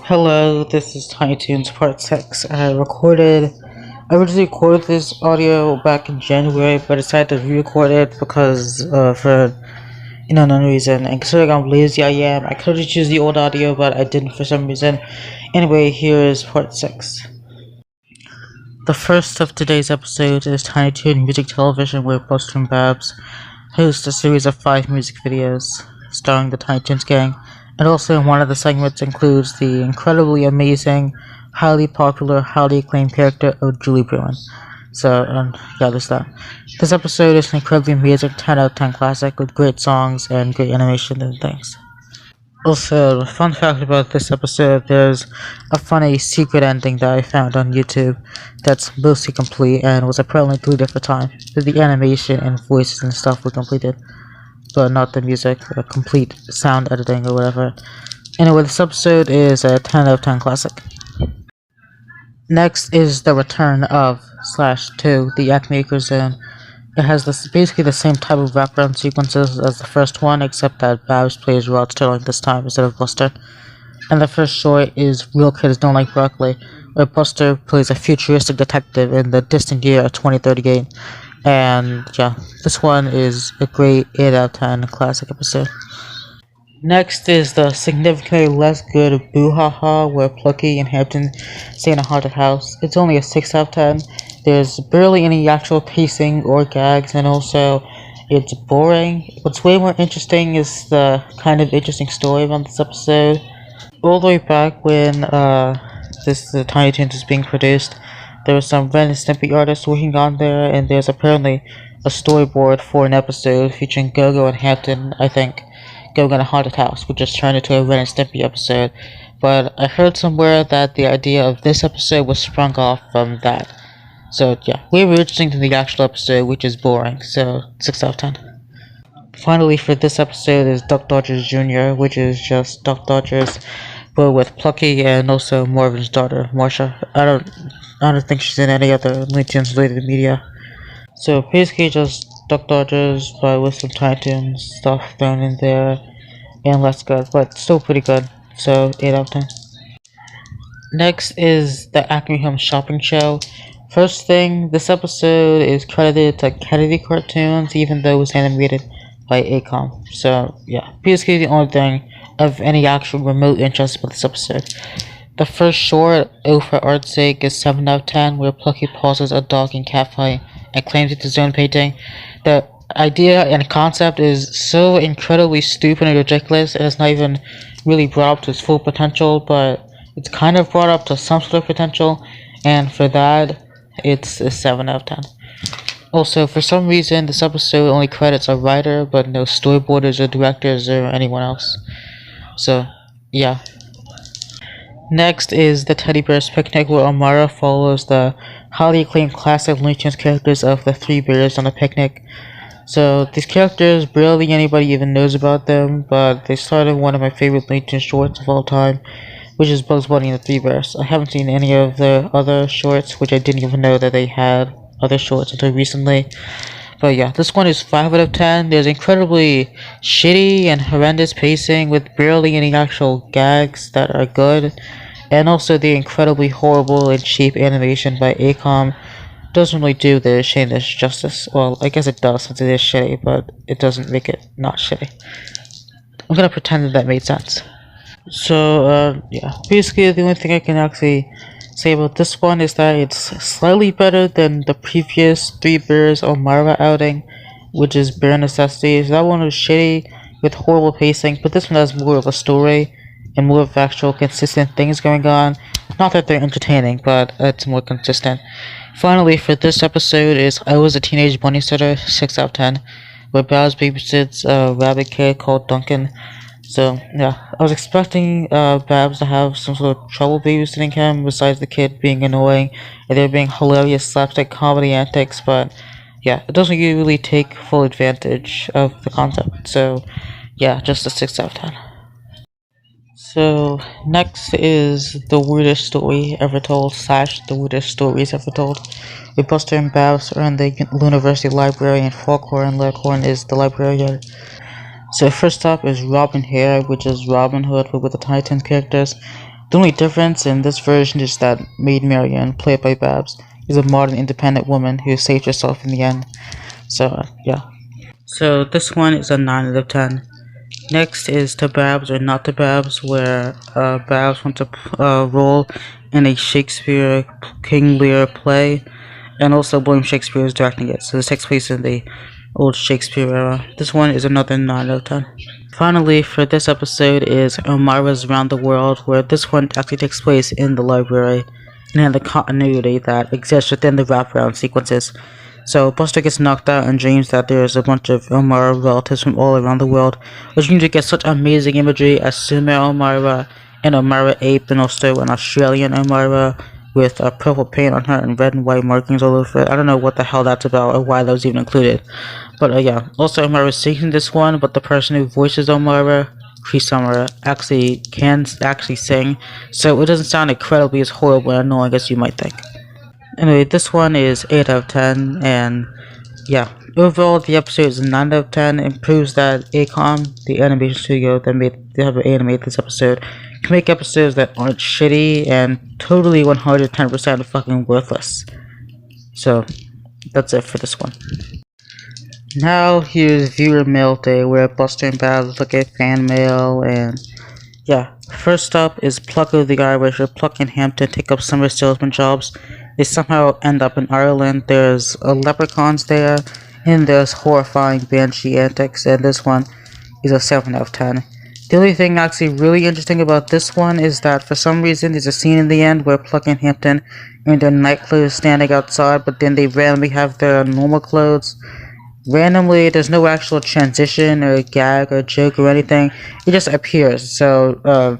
Hello, this is Tiny Toon's Part 6. I originally recorded this audio back in January, but I decided to re-record it because, for, unknown reason. And considering how lazy I am, I could have just used the old audio, but I didn't for some reason. Anyway, here is Part 6. The first of today's episodes is Tiny Toon Music Television, where Buster and Babs host a series of 5 music videos starring the Tiny Toons gang. And also one of the segments includes the incredibly amazing, highly popular, highly acclaimed character of Julie Bruin. So, yeah, there's that. This episode is an incredibly amazing 10 out of 10 classic with great songs and great animation and things. Also, fun fact about this episode, there's a funny secret ending that I found on YouTube that's mostly complete and was apparently deleted at the time. The animation and voices and stuff were completed, but not the music, complete sound editing or whatever. Anyway, this episode is a 10 out of 10 classic. Next is the return of /2, the Act Maker Zone. It has basically the same type of wraparound sequences as the first one, except that Babs plays Rod Sterling this time instead of Buster. And the first short is Real Kids Don't Like Broccoli, where Buster plays a futuristic detective in the distant year of 2038. And yeah, this one is a great 8 out of 10 classic episode. Next is the significantly less good Boo Ha Ha, where Plucky and Hampton stay in a haunted house. It's only a 6 out of 10. There's barely any actual pacing or gags, and also it's boring. What's way more interesting is the kind of interesting story around this episode. All the way back when the Tiny Toons was being produced, there was some Ren and Stimpy artists working on there, and there's apparently a storyboard for an episode featuring Go-Go and Hampton, I think, going in a haunted house, which just turned into a Ren and Stimpy episode. But I heard somewhere that the idea of this episode was sprung off from that. So yeah, way more interesting than the actual episode, which is boring, so 6 out of 10. Finally, for this episode is Duck Dodgers Jr., which is just Duck Dodgers, but with Plucky and also Marvin's daughter, Marsha. I don't think she's in any other Looney Tunes related media. So basically just Duck Dodgers, but with some Tiny Toons stuff thrown in there, and less good, but still pretty good, so 8 out of 10. Next is the Acme Home Shopping Show. First thing, this episode is credited to Kennedy Cartoons, even though it was animated by Acom. So yeah, basically the only thing of any actual remote interest about this episode. The first short, Oh For Art's Sake, is 7 out of 10, where Plucky pauses a dog and cat fight and claims it's his own painting. The idea and concept is so incredibly stupid and ridiculous, and it's not even really brought up to its full potential, but it's kind of brought up to some sort of potential, and for that, it's a 7 out of 10. Also, for some reason, this episode only credits a writer, but no storyboarders or directors or anyone else. So, yeah. Next is the Teddy Bear's Picnic, where Amara follows the highly acclaimed classic Looney Tunes characters of the Three Bears on a picnic. So, these characters, barely anybody even knows about them, but they started one of my favorite Looney Tunes shorts of all time, which is Bugs Bunny and the Three Bears. I haven't seen any of the other shorts, which I didn't even know that they had other shorts until recently. But yeah, this one is 5 out of 10. There's incredibly shitty and horrendous pacing with barely any actual gags that are good. And also the incredibly horrible and cheap animation by Acom doesn't really do the shittiness justice. Well, I guess it does since it is shitty, but it doesn't make it not shitty. I'm gonna pretend that made sense. So, yeah, basically the only thing I can actually say about this one is that it's slightly better than the previous Three Bears Elmira outing, which is Bare Necessities. That one was shitty with horrible pacing, but this one has more of a story and more of actual consistent things going on. Not that they're entertaining, but it's more consistent. Finally, for this episode is I Was a Teenage Bunny Sitter, 6 out of 10, where Babs babysits a rabbit kid called Duncan. So, yeah, I was expecting Babs to have some sort of trouble babysitting him, besides the kid being annoying, and there being hilarious slapstick comedy antics, but, yeah, it doesn't really take full advantage of the concept, so, yeah, just a 6 out of 10. So, next is The Weirdest Story Ever Told, / The Weirdest Stories Ever Told, where Buster and Babs are in the University Library, and Foghorn Leghorn is the librarian. So first up is Robin Hair, which is Robin Hood but with the Tiny Toons characters. The only difference in this version is that Maid Marian, played by Babs, is a modern independent woman who saved herself in the end. So, yeah. So this one is a 9 out of 10. Next is To Babs or Not to Babs, where Babs wants a role in a Shakespeare King Lear play, and also William Shakespeare is directing it, so this takes place in the old Shakespeare era. This one is another 9 out of 10. Finally, for this episode is Elmira's Around the World, where this one actually takes place in the library, and in the continuity that exists within the wraparound sequences. So Buster gets knocked out and dreams that there's a bunch of Elmira relatives from all around the world, which means we get such amazing imagery as Sumer Elmira, and Elmira Ape, and also an Australian Elmira with purple paint on her and red and white markings all over it. I don't know what the hell that's about or why that was even included. But yeah, also Elmira sings this one, but the person who voices Elmira, Chris Summer, actually can sing, so it doesn't sound incredibly as horrible and annoying as you might think. Anyway, this one is 8 out of 10, and yeah, overall the episode is 9 out of 10. It proves that ACOM, the animation studio that have animated this episode, can make episodes that aren't shitty and totally 110% fucking worthless. So, that's it for this one. Now here's viewer mail day, where Buster and Babs look at fan mail, and yeah. First up is Plucker the Irish, where Pluck and Hampton take up summer salesman jobs. They somehow end up in Ireland. There's leprechauns there, and there's horrifying banshee antics, and this one is a 7 out of 10. The only thing actually really interesting about this one is that for some reason there's a scene in the end where Pluck and Hampton are in their night clothes standing outside, but then they randomly have their normal clothes. Randomly, there's no actual transition or gag or joke or anything. It just appears. So,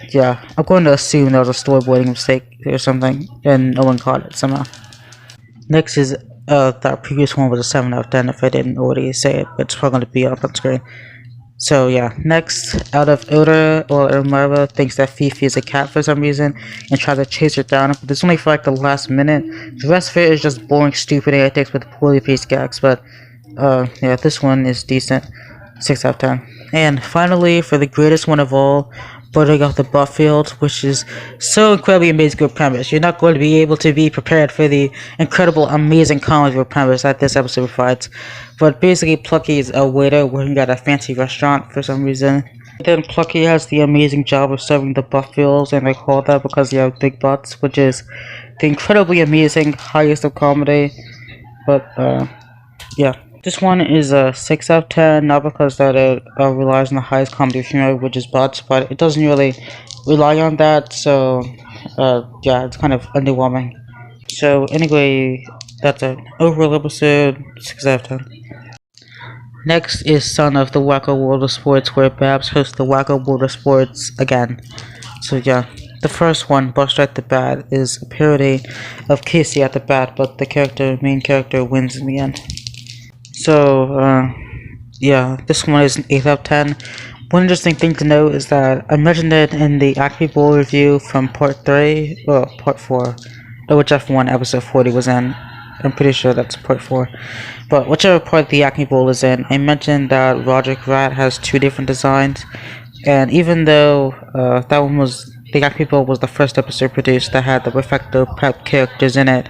yeah, I'm going to assume that was a storyboarding mistake or something, and no one caught it somehow. Next is, that previous one was a 7 out of 10 if I didn't already say it, but it's probably going to be up on screen. So yeah, next, out of order, Elmira thinks that Fifi is a cat for some reason and tries to chase her down, but it's only for like the last minute. The rest of it is just boring, stupid antics with poorly paced gags, but yeah, this one is decent. 6 out of 10. And finally, for the greatest one of all, Buttering Off the Bufffield, which is so incredibly amazing of a premise. You're not going to be able to be prepared for the incredible, amazing comedy of a premise that this episode provides. But basically, Plucky is a waiter working at a fancy restaurant for some reason. Then Plucky has the amazing job of serving the Buffields, and they call that because they have big butts, which is the incredibly amazing highest of comedy. But, yeah. This one is a 6 out of 10, not because that it relies on the highest comedy of humor, which is butts, but it doesn't really rely on that, so yeah, it's kind of underwhelming. So anyway, that's it. Overall episode, 6 out of 10. Next is Son of the Wacko World of Sports, where Babs hosts the Wacko World of Sports again. So yeah, the first one, Buster at the Bat, is a parody of Casey at the Bat, but the main character wins in the end. So, yeah, this one is an 8 out of 10. One interesting thing to note is that I mentioned it in the Acme Bowl review from part 3, well, part 4, or whichever one episode 40 was in. I'm pretty sure that's part 4. But whichever part the Acme Bowl is in, I mentioned that Roderick Rat has 2 different designs, and even though that one was, the Acme Bowl was the first episode produced that had the Reflector Prep characters in it,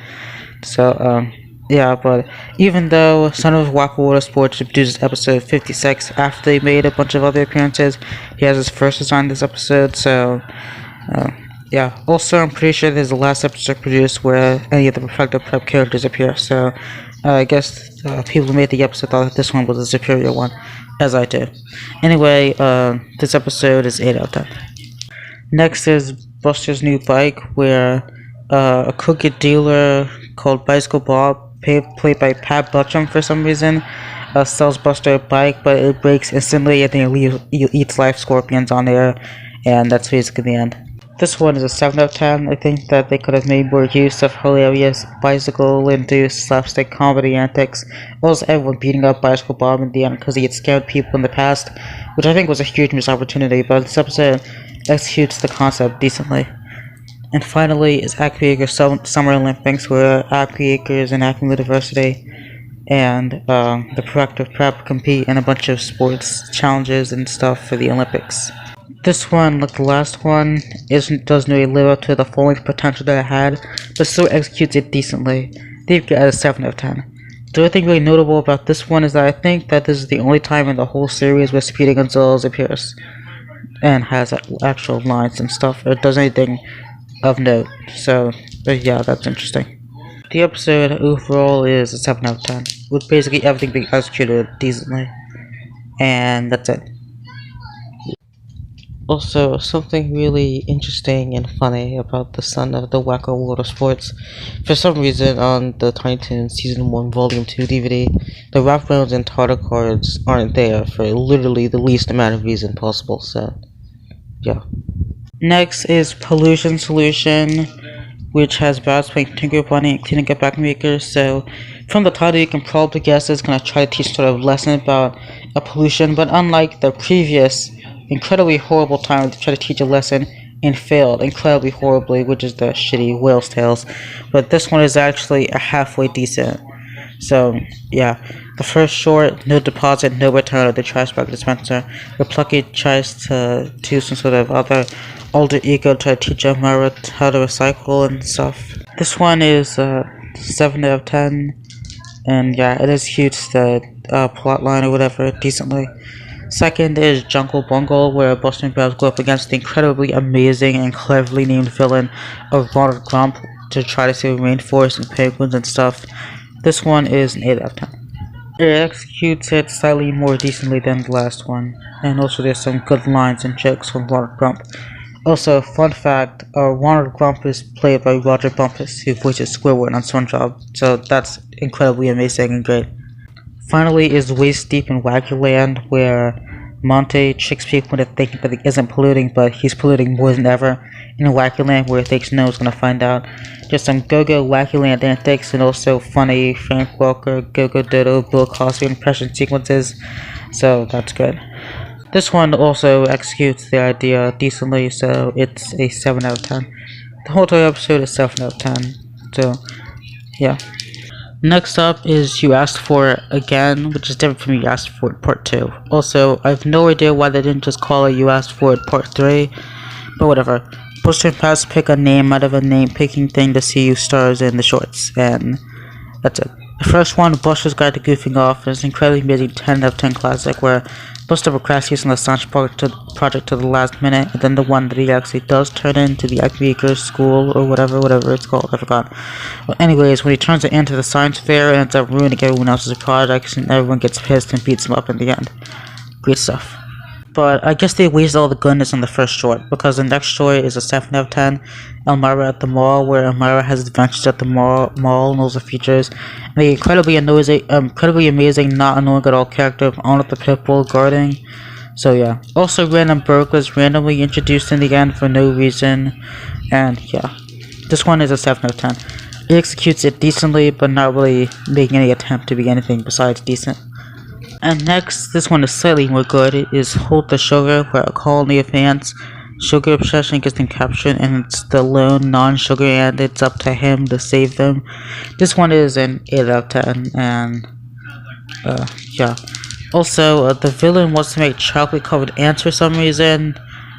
so, yeah, but even though Son of Wacko World of Sports produces episode 56 after they made a bunch of other appearances, he has his first design this episode, so, yeah. Also, I'm pretty sure there's the last episode produced where any of the Reflective Prep characters appear, so, I guess, people who made the episode thought that this one was a superior one, as I do. Anyway, this episode is 8 out of 10. Next is Buster's new bike, where, a crooked dealer called Bicycle Bob, played by Pat Buttram for some reason, sells Buster a bike, but it breaks instantly and then he eats live scorpions on air, and that's basically the end. This one is a 7 out of 10. I think that they could have made more use of hilarious bicycle-induced slapstick comedy antics, as well as everyone beating up Bicycle Bob in the end because he had scared people in the past, which I think was a huge missed opportunity, but this episode executes the concept decently. And finally is Acme Acres Summer Olympics, where Acme Acres and Acme University and the Proactive Prep compete in a bunch of sports challenges and stuff for the Olympics. This one, like the last one, doesn't really live up to the full length potential that it had, but still executes it decently. They've got a 7 out of 10. The other thing really notable about this one is that I think that this is the only time in the whole series where Speedy Gonzales appears and has actual lines and stuff, or does anything of note. So, yeah, that's interesting. The episode overall is a 7 out of 10, with basically everything being executed decently. And that's it. Also, something really interesting and funny about the Son of the Wacko World of Sports. For some reason, on the Tiny Toons Season 1 Volume 2 DVD, the wraparounds and title cards aren't there for literally the least amount of reason possible, so, yeah. Next is Pollution Solution, which has Babs playing Tinker Bunny and cleaning up backmakers. So from the title you can probably guess it's going to try to teach sort of a lesson about pollution, but unlike the previous incredibly horrible time to try to teach a lesson and failed incredibly horribly, which is the shitty Whale's Tales, but this one is actually a halfway decent. So yeah, the first short, no deposit, no return of the trash bag dispenser, where Plucky tries to do some sort of other alter ego to teach Elmira how to recycle and stuff. This one is 7 out of 10, and yeah, it executes the plotline or whatever decently. Second is Jungle Bungle, where Buster and Babs go up against the incredibly amazing and cleverly named villain of Ronald Grump to try to save rainforests and penguins and stuff. This one is an 8 out of 10. It executes it slightly more decently than the last one, and also there's some good lines and jokes from Ronald Grump. Also, fun fact, Ronald Grump is played by Roger Bumpus, who voices Squidward on SpongeBob, so that's incredibly amazing and great. Finally is Waist Deep in Waggyland, where Monte tricks people into thinking that he isn't polluting, but he's polluting more than ever in Waggyland, where he thinks no one's gonna find out. Just some go-go Waggyland antics, and also funny Frank Welker, Go-Go Dodo, Bill Cosby impression sequences, so that's good. This one also executes the idea decently, so it's a 7 out of 10. The whole entire episode is 7 out of 10, so yeah. Next up is You Asked For It Again, which is different from You Asked For It Part 2. Also, I have no idea why they didn't just call it You Asked For It Part 3, but whatever. Buster and Babs pick a name out of a name-picking thing to see who stars in the shorts, and that's it. The first one, Buster's Guide to Goofing Off, is an incredibly amazing 10 out of 10 classic where Buster procrastinates on the science project to the last minute, and then the one that he actually does turn into the Acme School or whatever it's called, I forgot. Well, anyways, when he turns it into the science fair, it ends up ruining everyone else's projects, and everyone gets pissed and beats him up in the end. Great stuff. But I guess they wasted all the goodness on the first short, because the next short is a 7 out of 10, Elmira at the Mall, where Elmira has adventures at the mall and also features the incredibly amazing, not annoying at all character of On with the Pitbull guarding. So yeah. Also, Random Burke was randomly introduced in the end for no reason, and yeah. This one is a 7 out of 10. It executes it decently, but not really making any attempt to be anything besides decent. And next, this one is slightly more good, is Hold the Sugar, where a colony of ants, sugar obsession gets them captured, and it's the lone non-sugar ant, it's up to him to save them. This one is an 8 out of 10, and yeah. Also, the villain wants to make chocolate-covered ants for some reason.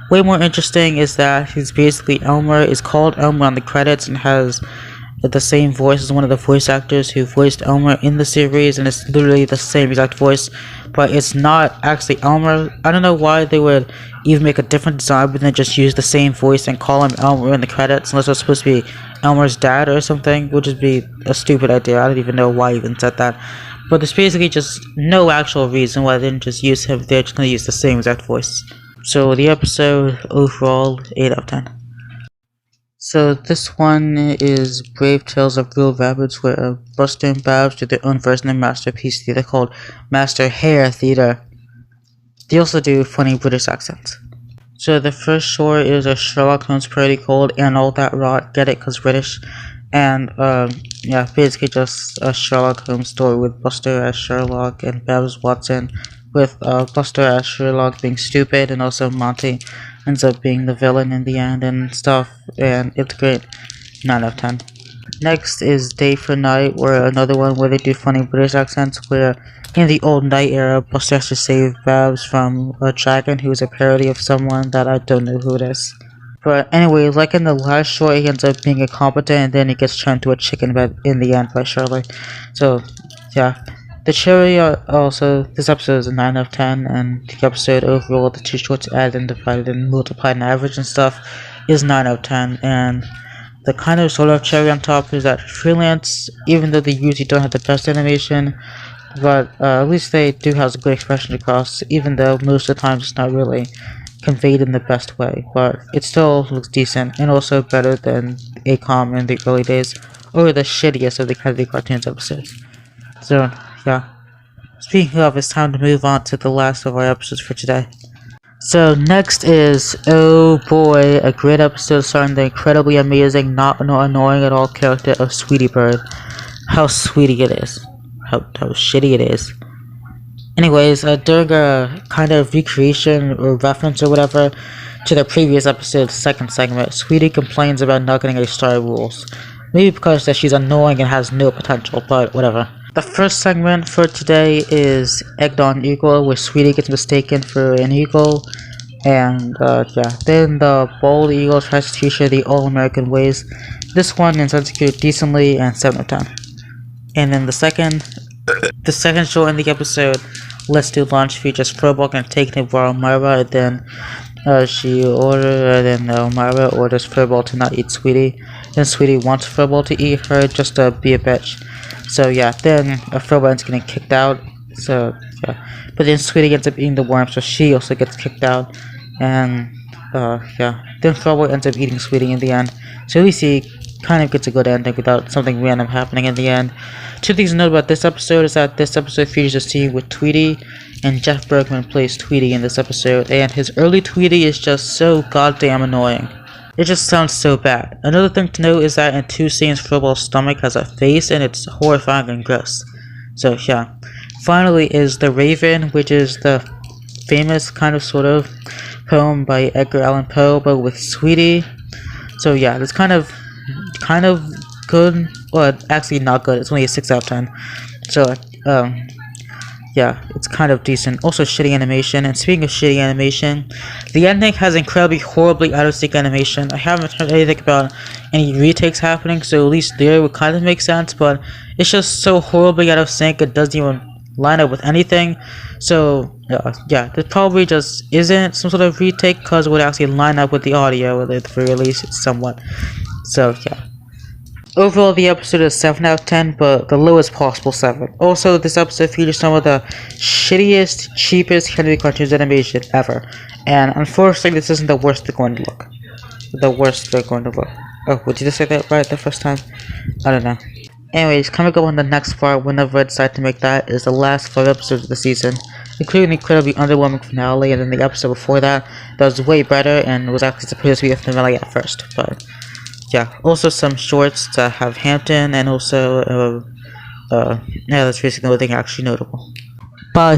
Way more interesting is that he's basically Elmer, is called Elmer on the credits, and has the same voice as one of the voice actors who voiced Elmer in the series, and it's literally the same exact voice, but it's not actually Elmer. I don't know why they would even make a different design but then just use the same voice and call him Elmer in the credits, unless it's supposed to be Elmer's dad or something, which would be a stupid idea. I don't even know why I even said that. But there's basically just no actual reason why they didn't just use him. They're just going to use the same exact voice. So the episode overall, 8 out of 10. So this one is Brave Tales of Real Rabbits, where Buster and Babs do their own version of Masterpiece Theater called Master Hair Theater. They also do funny British accents. So the first short is a Sherlock Holmes parody called And All That Rot, get it, cause British. And yeah, basically just a Sherlock Holmes story with Buster as Sherlock and Babs Watson, with Buster as Sherlock being stupid, and also Monty ends up being the villain in the end and stuff, and it's great. 9 out of 10. Next is Day for Night, where another one where they do funny British accents, where in the old Night era, Buster has to save Babs from a dragon who is a parody of someone that I don't know who it is. But anyway, like in the last short, he ends up being incompetent and then he gets turned to a chicken in the end by Shirley. So, yeah. The cherry also, this episode is a 9 out of 10, and the episode overall, the two shorts added and divided and multiplied and average and stuff, is 9 out of 10, and the kind of sort of cherry on top is that Freelance, even though they usually don't have the best animation, but at least they do have a good expression across, even though most of the times it's not really conveyed in the best way, but it still looks decent, and also better than ACOM in the early days, or the shittiest of the Kennedy Cartoons episodes. So, yeah. Speaking of, it's time to move on to the last of our episodes for today. So next is, oh boy, a great episode starring the incredibly amazing, not annoying at all character of Sweetie Bird. How sweetie it is. How shitty it is. Anyways, during a kind of recreation or reference or whatever to the previous episode's second segment, Sweetie complains about not getting a Star Rules. Maybe because that she's annoying and has no potential, but whatever. The first segment for today is Egged on Eagle, where Sweetie gets mistaken for an eagle, and yeah, then the bold eagle tries to teach her the all-American ways. This one is executed decently and 7 out of 10. And then the second short in the episode, Let's Do Lunch, features Furball and taking it for Elmira, and then Elmira orders Furball to not eat Sweetie. Then Sweetie wants Furball to eat her just to be a bitch. So yeah, then Furball ends up getting kicked out. So yeah, but then Sweetie ends up eating the worm, so she also gets kicked out. And yeah, then Furball ends up eating Sweetie in the end. So at least he kind of gets a good ending without something random happening in the end. Two things to note about this episode is that this episode features a scene with Tweety, and Jeff Bergman plays Tweety in this episode, and his early Tweety is just so goddamn annoying. It just sounds so bad. Another thing to note is that in two scenes, Furball's stomach has a face, and it's horrifying and gross. So yeah. Finally is The Raven, which is the famous kind of sort of poem by Edgar Allan Poe, but with Sweetie. So yeah, it's kind of good. Well, actually not good. It's only a 6 out of 10. So yeah, it's kind of decent. Also shitty animation. And speaking of shitty animation, the ending has incredibly horribly out of sync animation. I haven't heard anything about any retakes happening, so at least there would kind of make sense, but it's just so horribly out of sync it doesn't even line up with anything. So yeah, this probably just isn't some sort of retake because it would actually line up with the audio at the very least somewhat. So yeah. Overall, the episode is 7 out of 10, but the lowest possible 7. Also, this episode features some of the shittiest, cheapest Kennedy Cartoons animation ever. And unfortunately, this isn't the worst they're going to look. The worst they're going to look. Oh, would you just say that right the first time? I don't know. Anyways, coming up on the next part, whenever I decide to make that, is the last 5 episodes of the season, including the incredibly underwhelming finale, and then the episode before that was way better and was actually supposed to be a finale at first, but yeah, also some shorts that have Hampton, and also, yeah, that's basically the only thing actually notable. Bye.